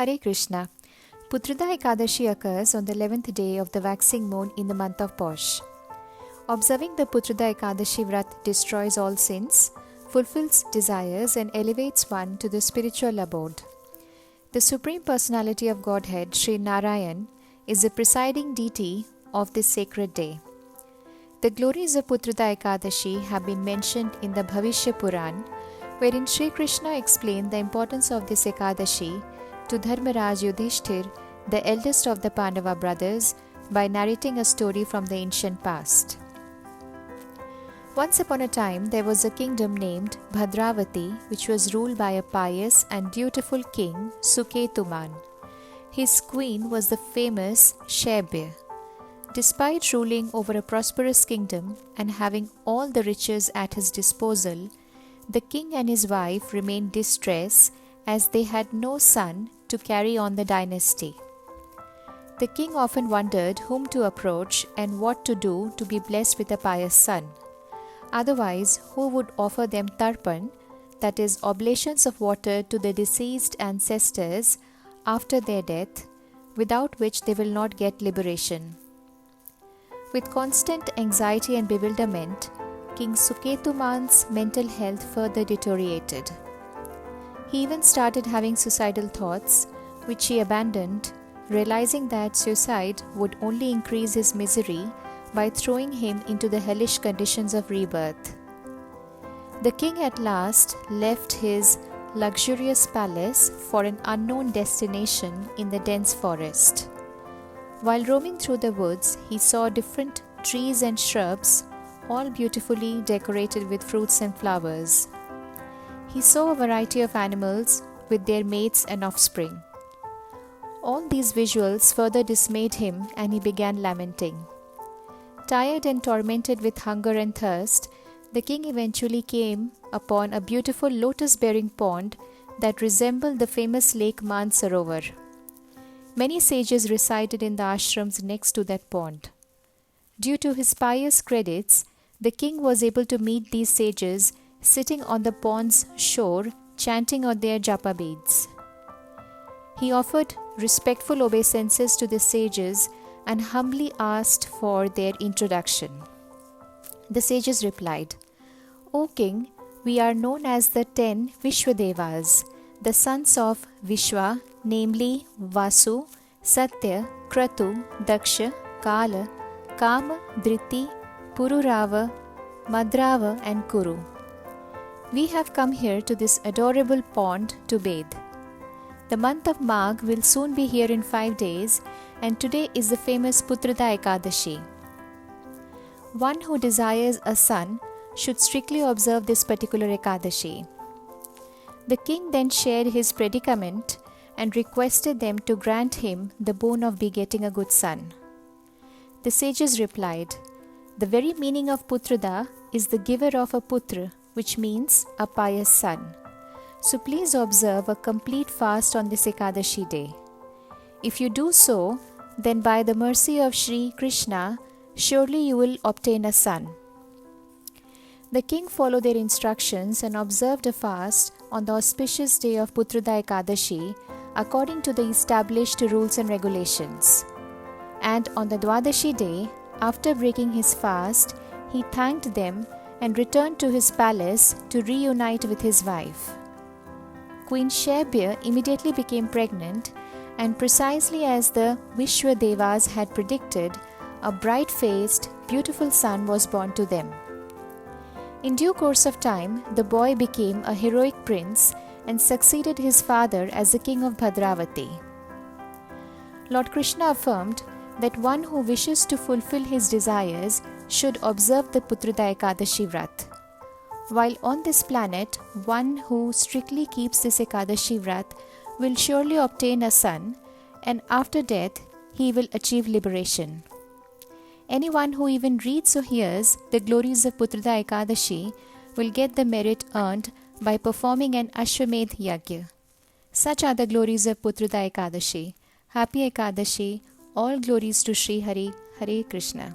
Hare Krishna. Putrada Ekadasi occurs on the 11th day of the waxing moon in the month of Pausha. Observing the Putrada Ekadasi vrat destroys all sins, fulfills desires and elevates one to the spiritual abode. The Supreme Personality of Godhead, Sri Narayana, is the presiding deity of this sacred day. The glories of Putrada Ekadasi have been mentioned in the Bhavishya Purana, wherein Sri Krishna explained the importance of this Ekadasi to Dharmaraj Yudhisthir, the eldest of the Pandava brothers, by narrating a story from the ancient past. Once upon a time, there was a kingdom named Bhadravati, which was ruled by a pious and dutiful king, Suketuman. His queen was the famous Shaibya. Despite ruling over a prosperous kingdom and having all the riches at his disposal, the king and his wife remained distressed as they had no son to carry on the dynasty. The king often wondered whom to approach and what to do to be blessed with a pious son. Otherwise, who would offer them tarpan, that is, oblations of water to the deceased ancestors after their death, without which they will not get liberation. With constant anxiety and bewilderment, King Suketuman's mental health further deteriorated. He even started having suicidal thoughts, which he abandoned, realizing that suicide would only increase his misery by throwing him into the hellish conditions of rebirth. The king at last left his luxurious palace for an unknown destination in the dense forest. While roaming through the woods, he saw different trees and shrubs, all beautifully decorated with fruits and flowers. He saw a variety of animals with their mates and offspring. All these visuals further dismayed him, and he began lamenting. Tired and tormented with hunger and thirst, the king eventually came upon a beautiful lotus-bearing pond that resembled the famous lake Mansarovar. Many sages resided in the ashrams next to that pond. Due to his pious credits, the king was able to meet these sages sitting on the pond's shore, chanting on their japa beads. He offered respectful obeisances to the sages and humbly asked for their introduction. The sages replied, "O king, we are known as the 10 Vishwadevas, the sons of Vishwa, namely Vasu, Satya, Kratu, Daksha, Kala, Kama, Driti, Pururava, Madrava and Kuru. We have come here to this adorable pond to bathe. The month of Magh will soon be here in 5 days, and today is the famous Putrada Ekadasi. One who desires a son should strictly observe this particular Ekadasi." The king then shared his predicament and requested them to grant him the boon of begetting a good son. The sages replied, "The very meaning of Putrada is the giver of a putra, which means a pious son. So please observe a complete fast on this Ekadashi day. If you do so, then by the mercy of Sri Krishna, surely you will obtain a son." The king followed their instructions and observed a fast on the auspicious day of Putrada Ekadasi according to the established rules and regulations. And on the Dwadashi day, after breaking his fast, he thanked them and returned to his palace to reunite with his wife. Queen Shaibya immediately became pregnant, and precisely as the Vishwadevas had predicted, a bright-faced, beautiful son was born to them. In due course of time, the boy became a heroic prince and succeeded his father as the king of Bhadravati. Lord Krishna affirmed that one who wishes to fulfill his desires should observe the Putrada Ekadasi vrat. While on this planet, one who strictly keeps this Ekadashi vrat will surely obtain a son, and after death he will achieve liberation. Anyone who even reads or hears the glories of Putrada Ekadasi will get the merit earned by performing an Ashvamedha-yajna. Such are the glories of Putrada Ekadasi. Happy Ekadashi. All glories to Sri Hari. Hare Krishna.